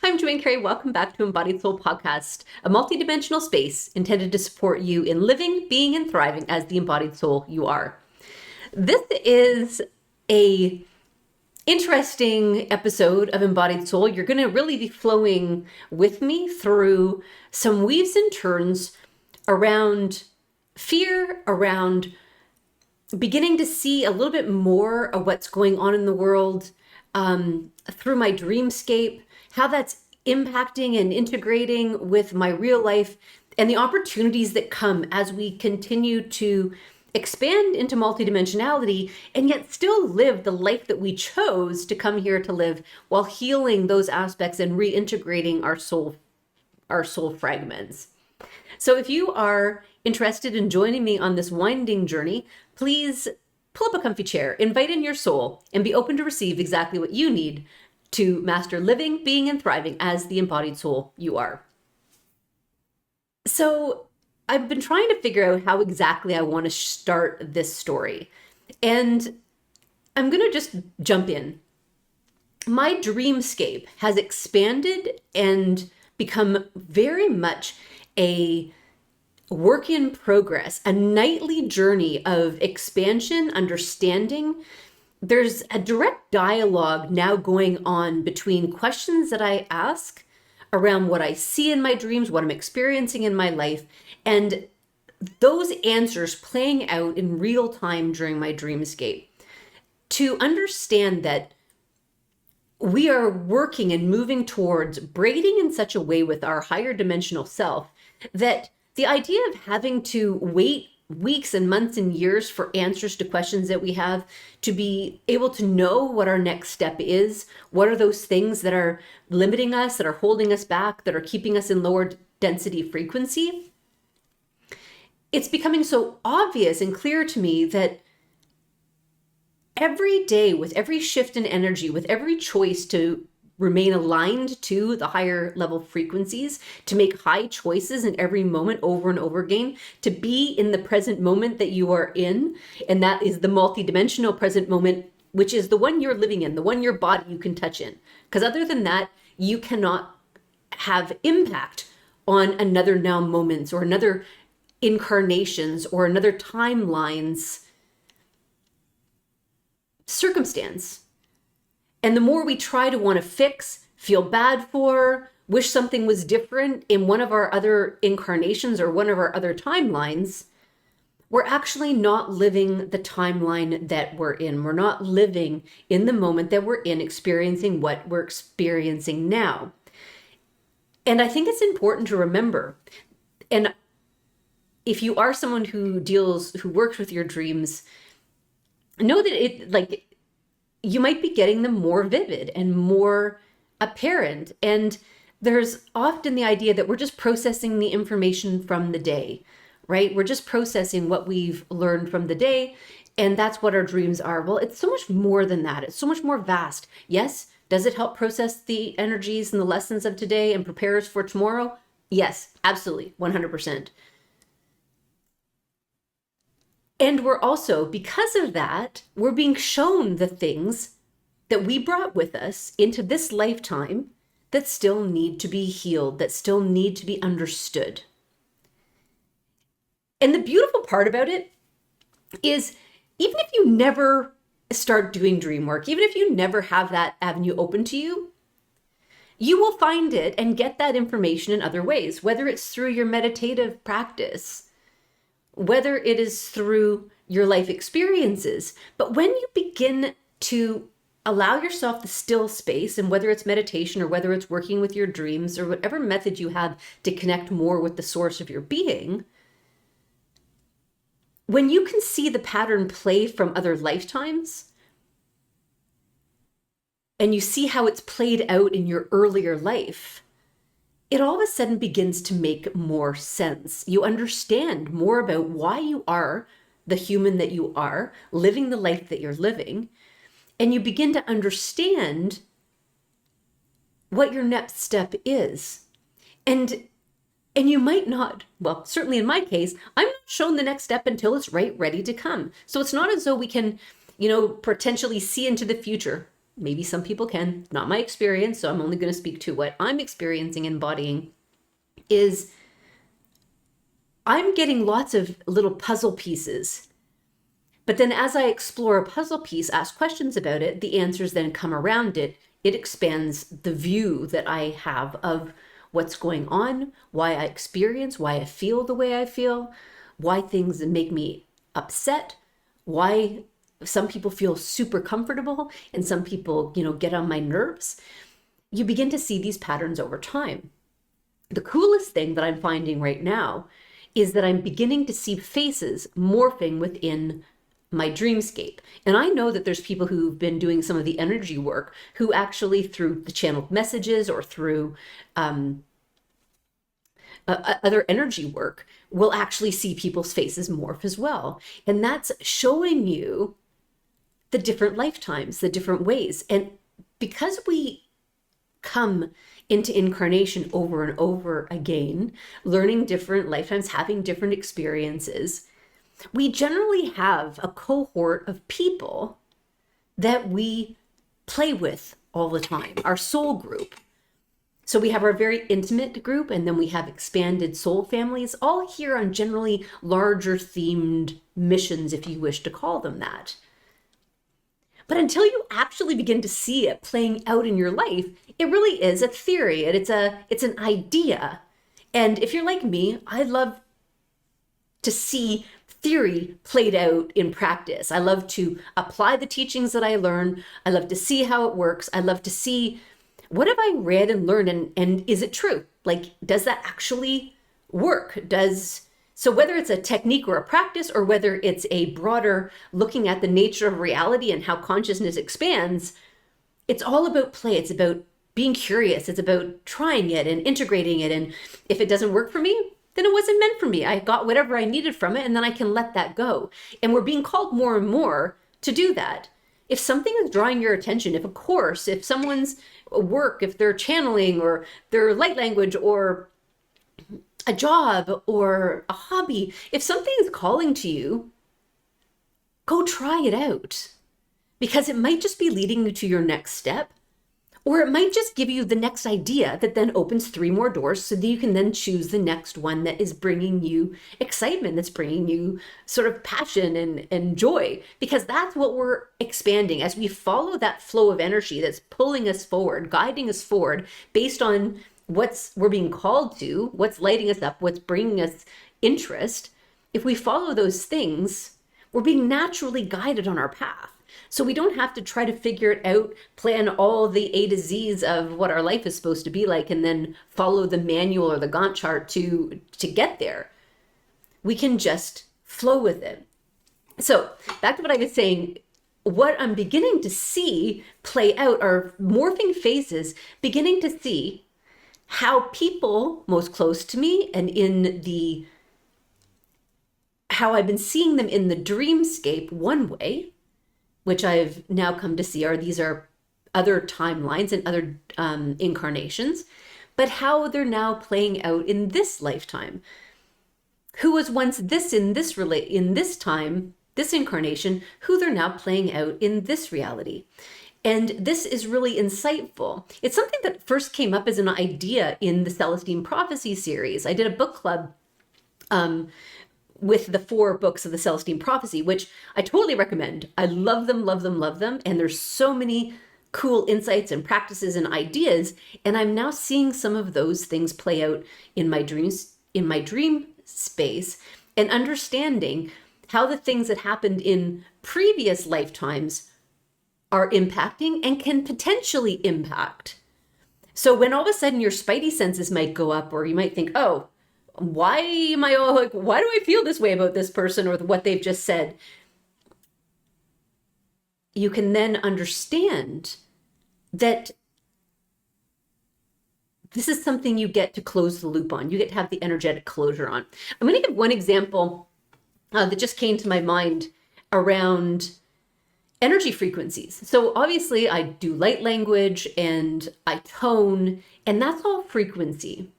I'm Joanne Cary. Welcome back to Embodied Soul Podcast, a multidimensional space intended to support you in living, being, and thriving as the embodied soul you are. This is a interesting episode of Embodied Soul. You're going to really be flowing with me through some weaves and turns around fear, around beginning to see a little bit more of what's going on in the world through my dreamscape, how that's impacting and integrating with my real life, and the opportunities that come as we continue to expand into multidimensionality and yet still live the life that we chose to come here to live, while healing those aspects and reintegrating our soul fragments. So if you are interested in joining me on this winding journey, please pull up a comfy chair, invite in your soul, and be open to receive exactly what you need to master living, being, and thriving as the embodied soul you are. So I've been trying to figure out how exactly I want to start this story, and I'm going to just jump in. My dreamscape has expanded and become very much a work in progress, a nightly journey of expansion, understanding. There's a direct dialogue now going on between questions that I ask around what I see in my dreams, what I'm experiencing in my life, and those answers playing out in real time during my dreamscape. To understand that we are working and moving towards braiding in such a way with our higher dimensional self that the idea of having to wait weeks and months and years for answers to questions that we have, to be able to know what our next step is, what are those things that are limiting us, that are holding us back, that are keeping us in lower density frequency. It's becoming so obvious and clear to me that every day, with every shift in energy, with every choice to remain aligned to the higher level frequencies, to make high choices in every moment over and over again, to be in the present moment that you are in. And that is the multidimensional present moment, which is the one you're living in, the one your body you can touch in. Because other than that, you cannot have impact on another now moments or another incarnations or another timeline's circumstance. And the more we try to want to fix, feel bad for, wish something was different in one of our other incarnations or one of our other timelines, we're actually not living the timeline that we're in. We're not living in the moment that we're in, experiencing what we're experiencing now. And I think it's important to remember, and if you are someone who works with your dreams, know that you might be getting them more vivid and more apparent. And there's often the idea that we're just processing the information from the day, right? We're just processing what we've learned from the day, and that's what our dreams are. Well, it's so much more than that. It's so much more vast. Yes, does it help process the energies and the lessons of today and prepare us for tomorrow? Yes, absolutely, 100%. And we're also, because of that, we're being shown the things that we brought with us into this lifetime that still need to be healed, that still need to be understood. And the beautiful part about it is, even if you never start doing dream work, even if you never have that avenue open to you, you will find it and get that information in other ways, whether it's through your meditative practice, whether it is through your life experiences. But when you begin to allow yourself the still space, and whether it's meditation or whether it's working with your dreams or whatever method you have to connect more with the source of your being, when you can see the pattern play from other lifetimes, and you see how it's played out in your earlier life, it all of a sudden begins to make more sense. You understand more about why you are the human that you are, living the life that you're living, and you begin to understand what your next step is. And you might not, well, certainly in my case, I'm not shown the next step until it's ready to come. So it's not as though we can, potentially see into the future maybe some people can, not my experience, so I'm only going to speak to what I'm experiencing and embodying, is I'm getting lots of little puzzle pieces. But then as I explore a puzzle piece, ask questions about it, the answers then come around it. It expands the view that I have of what's going on, why I experience, why I feel the way I feel, why things make me upset, why some people feel super comfortable and some people, get on my nerves. You begin to see these patterns over time. The coolest thing that I'm finding right now is that I'm beginning to see faces morphing within my dreamscape. And I know that there's people who've been doing some of the energy work who actually, through the channeled messages or through other energy work, will actually see people's faces morph as well. And that's showing you the different lifetimes, the different ways. And because we come into incarnation over and over again, learning different lifetimes, having different experiences, we generally have a cohort of people that we play with all the time, our soul group. So we have our very intimate group, and then we have expanded soul families, all here on generally larger themed missions, if you wish to call them that. But until you actually begin to see it playing out in your life, it really is a theory, and it's an idea. And if you're like me, I love to see theory played out in practice. I love to apply the teachings that I learn. I love to see how it works. I love to see, what have I read and learned, and is it true? Like, does that actually work? So whether it's a technique or a practice, or whether it's a broader looking at the nature of reality and how consciousness expands, it's all about play. It's about being curious. It's about trying it and integrating it. And if it doesn't work for me, then it wasn't meant for me. I got whatever I needed from it, and then I can let that go. And we're being called more and more to do that. If something is drawing your attention, if a course, if someone's work, if they're channeling or their light language or a job or a hobby, if something is calling to you, go try it out, because it might just be leading you to your next step, or it might just give you the next idea that then opens 3 more doors so that you can then choose the next one that is bringing you excitement, that's bringing you sort of passion and joy, because that's what we're expanding as we follow that flow of energy that's pulling us forward, guiding us forward based on we're being called to, what's lighting us up, what's bringing us interest. If we follow those things, we're being naturally guided on our path. So we don't have to try to figure it out, plan all the A to Z's of what our life is supposed to be like, and then follow the manual or the Gantt chart to get there. We can just flow with it. So back to what I was saying, what I'm beginning to see play out are morphing phases, beginning to see how people most close to me and how I've been seeing them in the dreamscape one way, which I've now come to see these are other timelines and other incarnations, but how they're now playing out in this lifetime. Who was once this in this time, this incarnation, who they're now playing out in this reality. And this is really insightful. It's something that first came up as an idea in the Celestine Prophecy series. I did a book club with the 4 books of the Celestine Prophecy, which I totally recommend. I love them, love them, love them. And there's so many cool insights and practices and ideas. And I'm now seeing some of those things play out in my dreams, in my dream space, and understanding how the things that happened in previous lifetimes are impacting and can potentially impact. So when all of a sudden your spidey senses might go up, or you might think, oh, why do I feel this way about this person or what they've just said? You can then understand that this is something you get to close the loop on. You get to have the energetic closure on. I'm going to give one example that just came to my mind around energy frequencies. So obviously I do light language and I tone, and that's all frequency.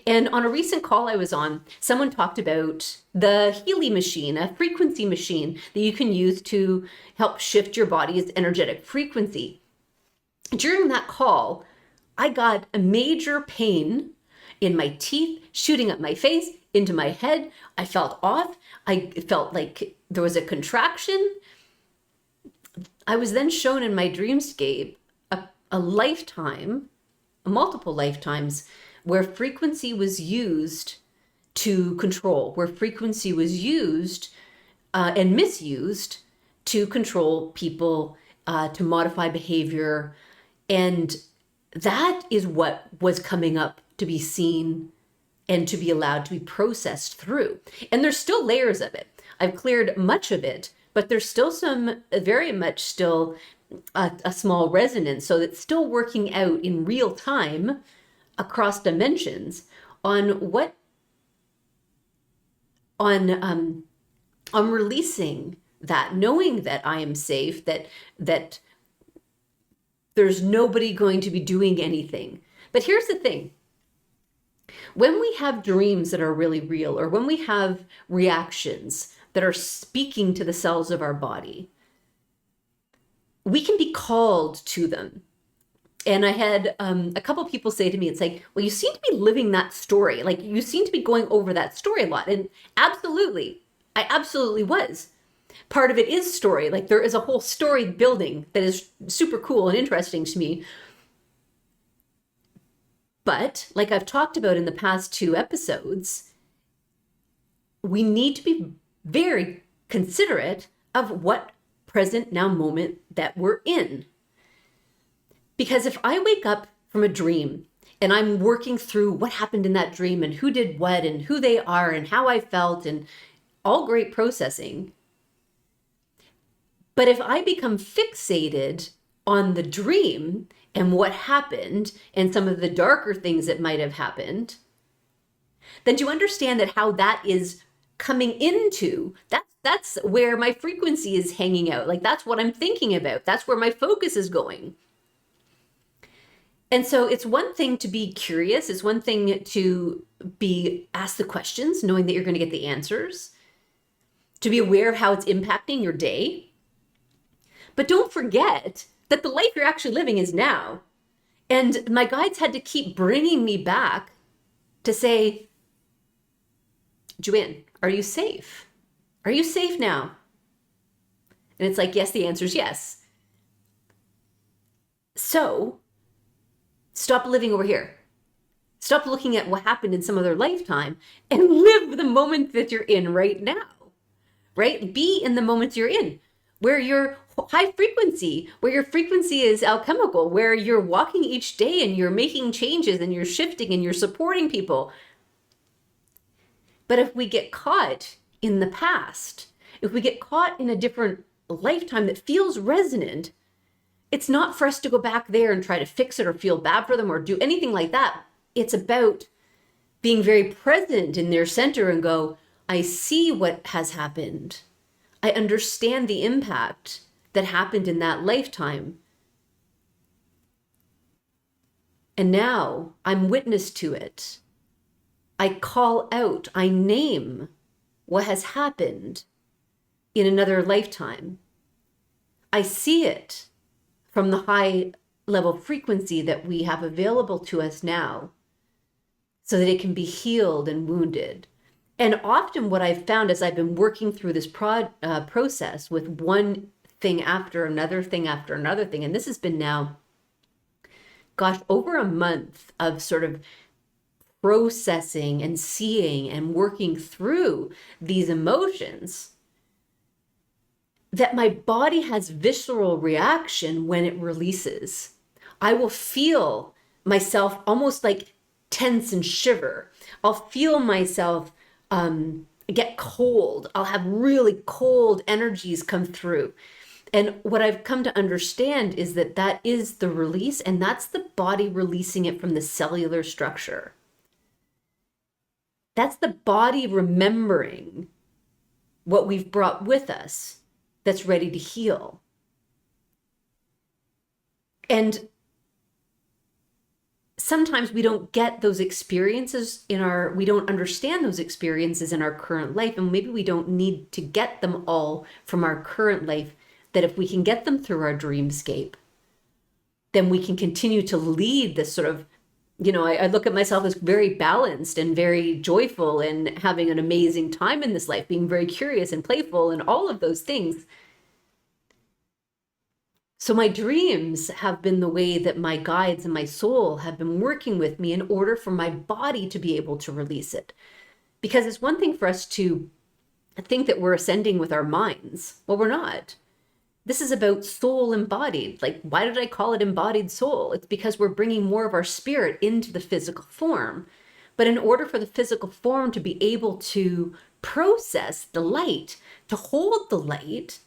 And on a recent call I was on, someone talked about the Healy machine, a frequency machine that you can use to help shift your body's energetic frequency. During that call, I got a major pain in my teeth, shooting up my face, into my head. I felt off. I felt like there was a contraction. I was then shown in my dreamscape a lifetime, multiple lifetimes, where frequency was used to control, where frequency was used and misused to control people, to modify behavior. And that is what was coming up to be seen and to be allowed to be processed through. And there's still layers of it. I've cleared much of it, but there's still some, very much still a small resonance. So it's still working out in real time across dimensions on what, on releasing that, knowing that I am safe, that there's nobody going to be doing anything. But here's the thing. When we have dreams that are really real, or when we have reactions that are speaking to the cells of our body, we can be called to them. And I had a couple people say to me, it's like, well, you seem to be living that story. Like, you seem to be going over that story a lot. And absolutely, I absolutely was. Part of it is story. Like, there is a whole story building that is super cool and interesting to me. But like I've talked about in the past 2 episodes, we need to be very considerate of what present now moment that we're in. Because if I wake up from a dream and I'm working through what happened in that dream and who did what and who they are and how I felt and all great processing, but if I become fixated on the dream and what happened and some of the darker things that might have happened, then to understand that how that is coming into, that's where my frequency is hanging out. Like, that's what I'm thinking about. That's where my focus is going. And so it's one thing to be curious. It's one thing to be asked the questions, knowing that you're going to get the answers, to be aware of how it's impacting your day. But don't forget that the life you're actually living is now. And my guides had to keep bringing me back to say, Joanne, are you safe? Are you safe now? And it's like, yes, the answer is yes. So stop living over here. Stop looking at what happened in some other lifetime and live the moment that you're in right now, right? Be in the moment you're in, where you're high frequency, where your frequency is alchemical, where you're walking each day and you're making changes and you're shifting and you're supporting people. But if we get caught in the past, if we get caught in a different lifetime that feels resonant, it's not for us to go back there and try to fix it or feel bad for them or do anything like that. It's about being very present in their center and go, I see what has happened. I understand the impact that happened in that lifetime. And now I'm witness to it. I call out, I name what has happened in another lifetime. I see it from the high level frequency that we have available to us now so that it can be healed and wounded. And often what I've found as I've been working through this process with one thing after another thing after another thing, and this has been now, gosh, over a month of sort of processing and seeing and working through these emotions, that my body has visceral reaction when it releases. I will feel myself almost like tense and shiver. I'll feel myself get cold. I'll have really cold energies come through. And what I've come to understand is that that is the release, and that's the body releasing it from the cellular structure. That's the body remembering what we've brought with us that's ready to heal. And sometimes we don't get those experiences we don't understand those experiences in our current life, and maybe we don't need to get them all from our current life, that if we can get them through our dreamscape, then we can continue to lead this sort of, I look at myself as very balanced and very joyful and having an amazing time in this life, being very curious and playful and all of those things. So my dreams have been the way that my guides and my soul have been working with me in order for my body to be able to release it. Because it's one thing for us to think that we're ascending with our minds. Well, we're not. This is about soul embodied. Like, why did I call it embodied soul? It's because we're bringing more of our spirit into the physical form. But in order for the physical form to be able to process the light, to hold the light,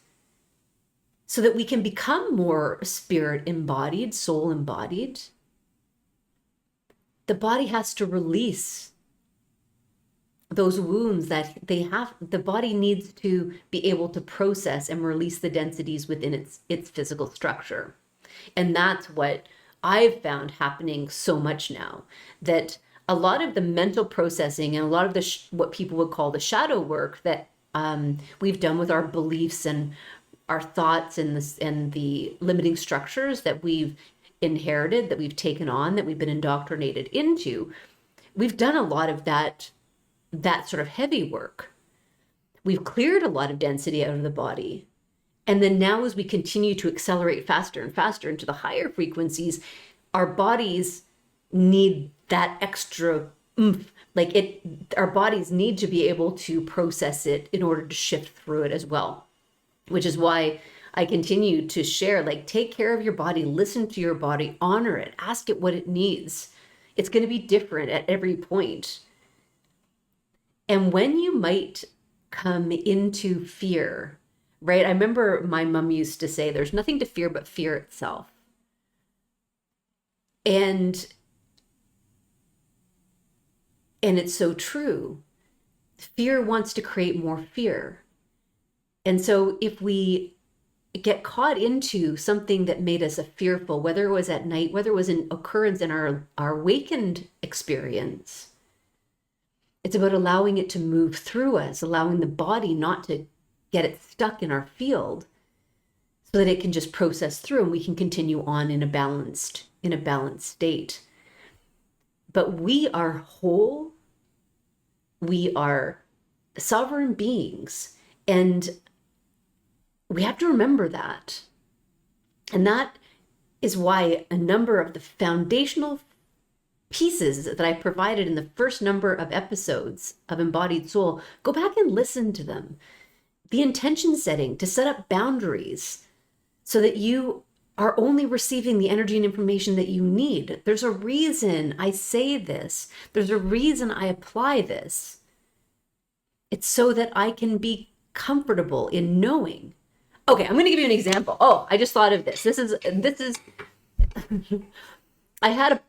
so that we can become more spirit embodied, soul embodied, the body has to release those wounds that they have. The body needs to be able to process and release the densities within its physical structure. And that's what I've found happening so much now, that a lot of the mental processing and a lot of the what people would call the shadow work that we've done with our beliefs and our thoughts and the limiting structures that we've inherited, that we've taken on, that we've been indoctrinated into, we've done a lot of that sort of heavy work. We've cleared a lot of density out of the body. And then now, as we continue to accelerate faster and faster into the higher frequencies, our bodies need that extra oomph. Our bodies need to be able to process it in order to shift through it as well. Which is why I continue to share, take care of your body, listen to your body, honor it, ask it what it needs. It's going to be different at every point. And when you might come into fear, right? I remember my mom used to say, there's nothing to fear but fear itself. And it's so true. Fear wants to create more fear. And so if we get caught into something that made us fearful, whether it was at night, whether it was an occurrence in our awakened experience, it's about allowing it to move through us, allowing the body not to get it stuck in our field so that it can just process through and we can continue on in a balanced state. But we are whole. We are sovereign beings. And we have to remember that. And that is why a number of the foundational pieces that I provided in the first number of episodes of Embodied Soul, go back and listen to them. The intention setting to set up boundaries so that you are only receiving the energy and information that you need. There's a reason I say this. There's a reason I apply this. It's so that I can be comfortable in knowing. Okay, I'm going to give you an example. Oh, I just thought of this. This is I had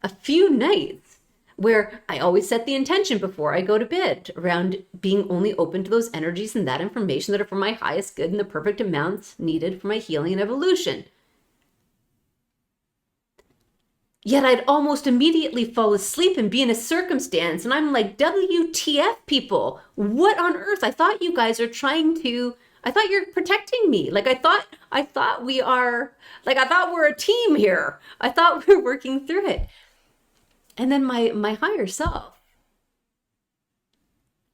a few nights where I always set the intention before I go to bed around being only open to those energies and that information that are for my highest good and the perfect amounts needed for my healing and evolution. Yet I'd almost immediately fall asleep and be in a circumstance, and I'm like, WTF, people? What on earth? I thought you guys are I thought you're protecting me. I thought we're a team here. I thought we were working through it. And then my higher self,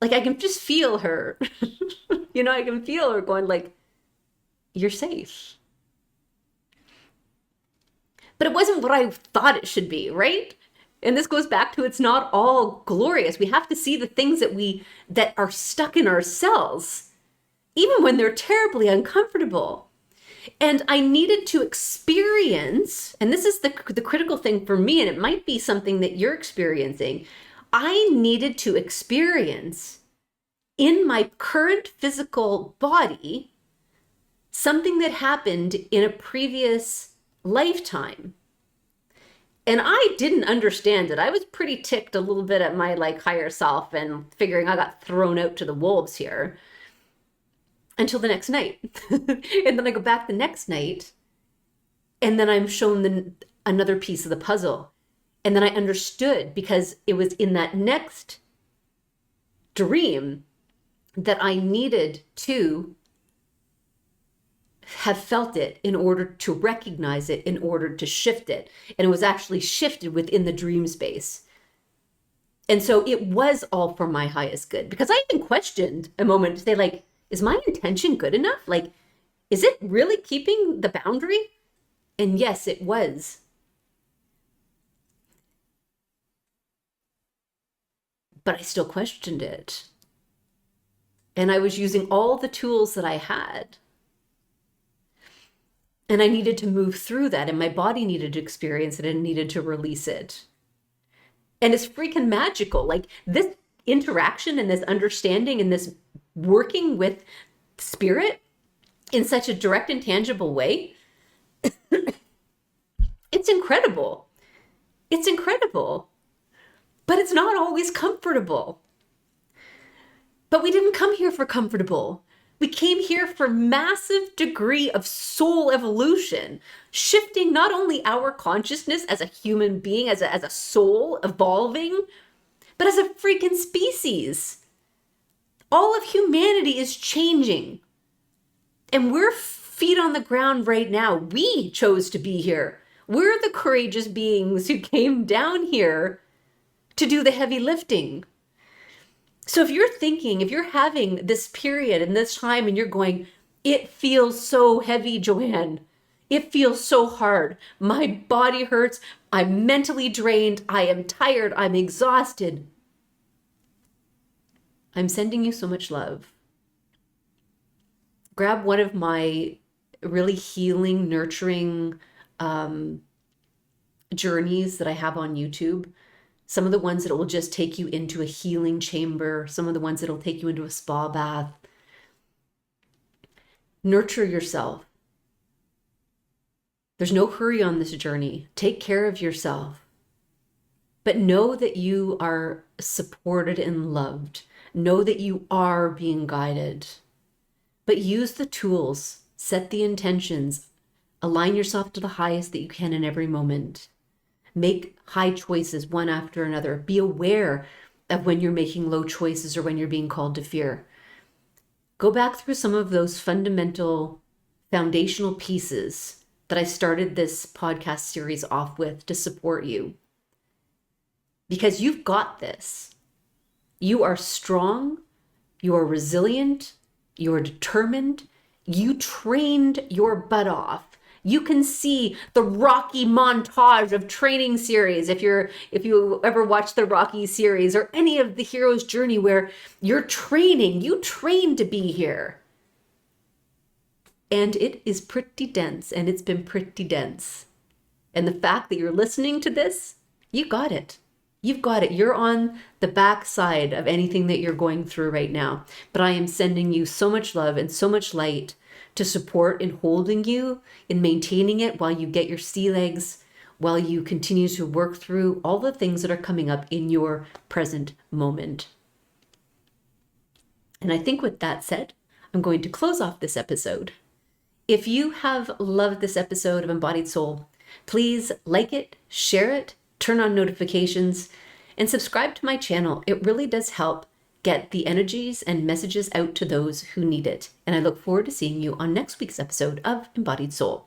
I can just feel her, I can feel her going you're safe. But it wasn't what I thought it should be, right? And this goes back to, it's not all glorious. We have to see the things that are stuck in our cells, even when they're terribly uncomfortable. And I needed to experience, and this is the critical thing for me, and it might be something that you're experiencing. I needed to experience in my current physical body something that happened in a previous lifetime. And I didn't understand it. I was pretty ticked a little bit at my higher self and figuring I got thrown out to the wolves here until the next night. And then I go back the next night and then I'm shown another piece of the puzzle. And then I understood, because it was in that next dream that I needed to have felt it in order to recognize it, in order to shift it. And it was actually shifted within the dream space. And so it was all for my highest good, because I even questioned a moment to say, like, is my intention good enough? Like, is it really keeping the boundary? And yes, it was. But I still questioned it. And I was using all the tools that I had. And I needed to move through that, and my body needed to experience it and needed to release it. And it's freaking magical. Like, this interaction and this understanding and this working with spirit in such a direct and tangible way, it's incredible. It's incredible. But it's not always comfortable. But we didn't come here for comfortable. We came here for massive degree of soul evolution, shifting not only our consciousness as a human being, as a soul evolving, but as a freaking species. All of humanity is changing. And we're feet on the ground right now. We chose to be here. We're the courageous beings who came down here to do the heavy lifting. So if you're thinking, if you're having this period and this time and you're going, it feels so heavy, Joanne. It feels so hard. My body hurts. I'm mentally drained. I am tired. I'm exhausted. I'm sending you so much love. Grab one of my really healing, nurturing journeys that I have on YouTube. Some of the ones that will just take you into a healing chamber. Some of the ones that will take you into a spa bath. Nurture yourself. There's no hurry on this journey. Take care of yourself. But know that you are supported and loved. Know that you are being guided. But use the tools. Set the intentions. Align yourself to the highest that you can in every moment. Make high choices one after another. Be aware of when you're making low choices or when you're being called to fear. Go back through some of those fundamental, foundational pieces that I started this podcast series off with to support you. Because you've got this. You are strong. You are resilient. You are determined. You trained your butt off. You can see the Rocky montage of training series if you ever watch the Rocky series or any of the hero's journey where you're training. You train to be here. And it is pretty dense, and it's been pretty dense. And the fact that you're listening to this, you got it. You've got it. You're on the backside of anything that you're going through right now. But I am sending you so much love and so much light to support in holding you, in maintaining it while you get your sea legs, while you continue to work through all the things that are coming up in your present moment. And I think with that said, I'm going to close off this episode. If you have loved this episode of Embodied Soul, please like it, share it, turn on notifications, and subscribe to my channel. It really does help get the energies and messages out to those who need it. And I look forward to seeing you on next week's episode of Embodied Soul.